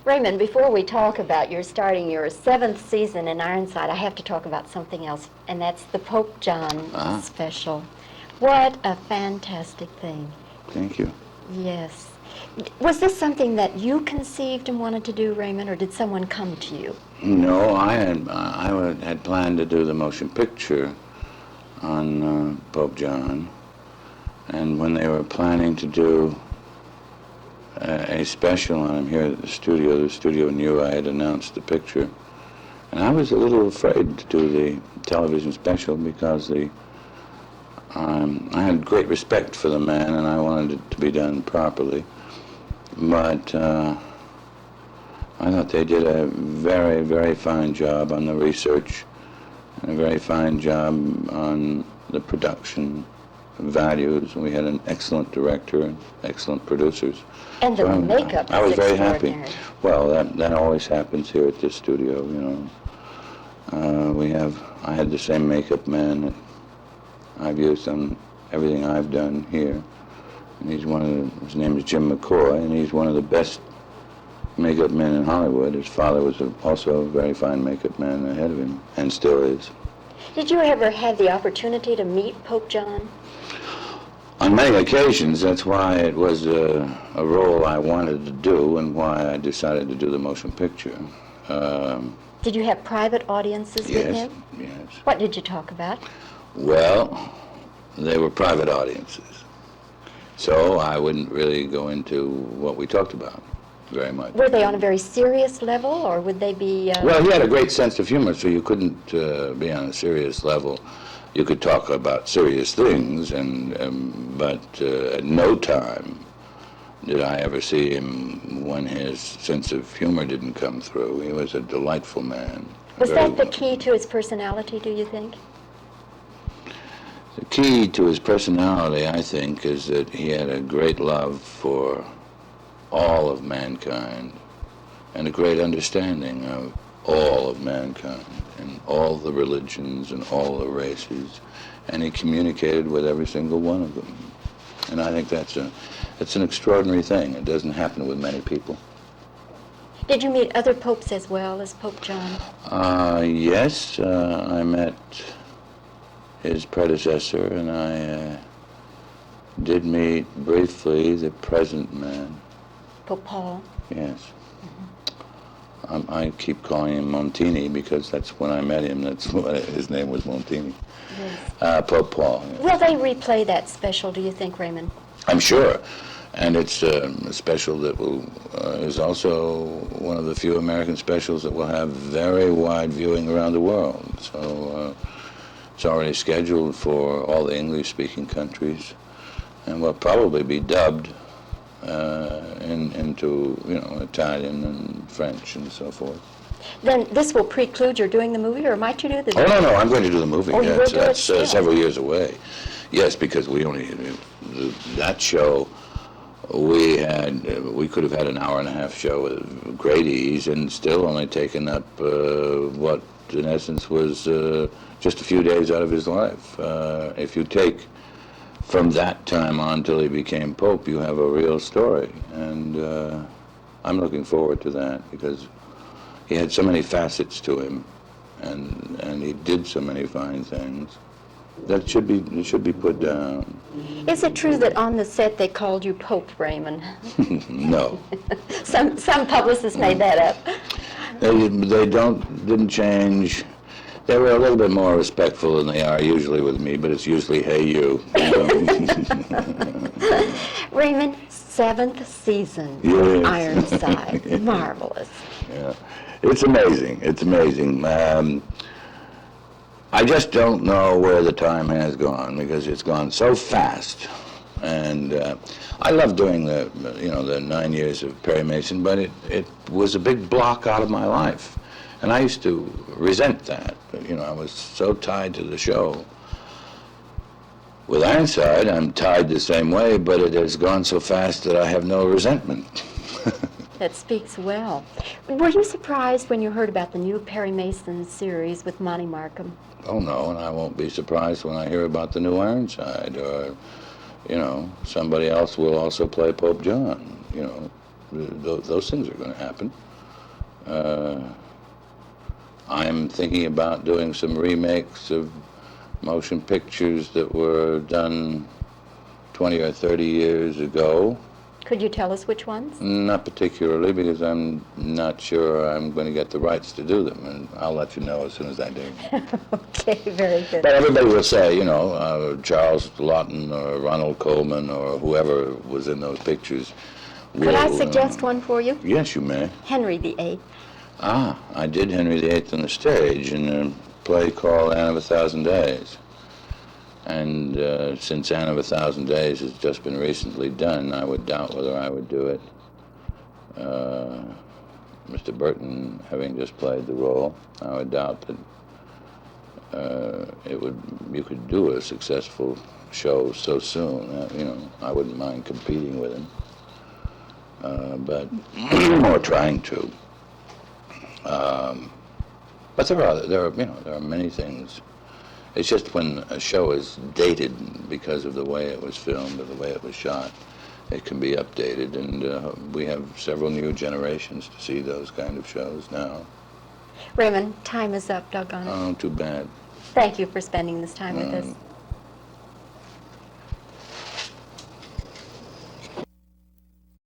Raymond, before we talk about your starting your 7th season in Ironside, I have to talk about something else, and that's the Pope John special. What a fantastic thing. Thank you. Yes. Was this something that you conceived and wanted to do, Raymond, or did someone come to you? No, I had planned to do the motion picture on Pope John, and when they were planning to do a special on him here at the studio knew I had announced the picture, and I was a little afraid to do the television special because I had great respect for the man and I wanted it to be done properly, but I thought they did a very, very fine job on the research and a very fine job on the production values. We had an excellent director and excellent producers. And the makeup I was very happy. extraordinary. Well, that always happens here at this studio, you know. I had the same makeup man that I've used on everything I've done here. And his name is Jim McCoy, and he's one of the best makeup men in Hollywood. His father was also a very fine makeup man ahead of him, and still is. Did you ever have the opportunity to meet Pope John? On many occasions. That's why it was a role I wanted to do and why I decided to do the motion picture. Did you have private audiences with him? Yes. What did you talk about? Well, they were private audiences, so I wouldn't really go into what we talked about very much. Were they on a very serious level, or would they be... Well, he had a great sense of humor, so you couldn't be on a serious level. You could talk about serious things, but at no time did I ever see him when his sense of humor didn't come through. He was a delightful man. Was that the key to his personality, do you think? The key to his personality, I think, is that he had a great love for all of mankind and a great understanding of all of mankind and all the religions and all the races, and he communicated with every single one of them. And I think that's an extraordinary thing. It doesn't happen with many people. Did you meet other popes as well as Pope John? Yes, I met his predecessor, and I did meet briefly the present man. Pope Paul? Yes. I keep calling him Montini because that's when I met him. That's what his name was, Montini. Yes. Pope Paul. Yeah. Will they replay that special, do you think, Raymond? I'm sure. And it's a special that is also one of the few American specials that will have very wide viewing around the world. So it's already scheduled for all the English-speaking countries, and will probably be dubbed into Italian and French and so forth. Then this will preclude your doing the movie, or might you do the... Oh, no, I'm going to do the movie. Oh, you will do it still? That's several years away. Yes, because that show, we could have had an hour-and-a-half show with great ease and still only taken up what in essence was just a few days out of his life. If you take from that time on till he became Pope, you have a real story, and I'm looking forward to that because he had so many facets to him, and he did so many fine things. That should be put down. Is it true that on the set they called you Pope Raymond? No. Some publicists made that up. They didn't change. They were a little bit more respectful than they are usually with me, but it's usually, hey, you. Raymond, 7th season Yes. of Ironside. Marvelous. Yeah, it's amazing. It's amazing. I just don't know where the time has gone because it's gone so fast. And I love doing the 9 years of Perry Mason, but it was a big block out of my life. And I used to resent that. I was so tied to the show. With Ironside, I'm tied the same way, but it has gone so fast that I have no resentment. That speaks well. Were you surprised when you heard about the new Perry Mason series with Monty Markham? Oh, no, and I won't be surprised when I hear about the new Ironside, or, somebody else will also play Pope John. those things are going to happen. I'm thinking about doing some remakes of motion pictures that were done 20 or 30 years ago. Could you tell us which ones? Not particularly, because I'm not sure I'm going to get the rights to do them, and I'll let you know as soon as I do. Okay, very good. But everybody will say, you know, Charles Lawton or Ronald Coleman or whoever was in those pictures. Could I suggest one for you? Yes, you may. Henry VIII. Ah, I did Henry VIII on the stage in a play called Anne of 1,000 Days. And since Anne of 1,000 Days has just been recently done, I would doubt whether I would do it. Mr. Burton having just played the role, I would doubt that you could do a successful show so soon. You know, I wouldn't mind competing with him, but or trying to. But there are many things. It's just when a show is dated because of the way it was filmed or the way it was shot, it can be updated, and we have several new generations to see those kind of shows now. Raymond, time is up, doggone it. Oh, too bad. Thank you for spending this time with us.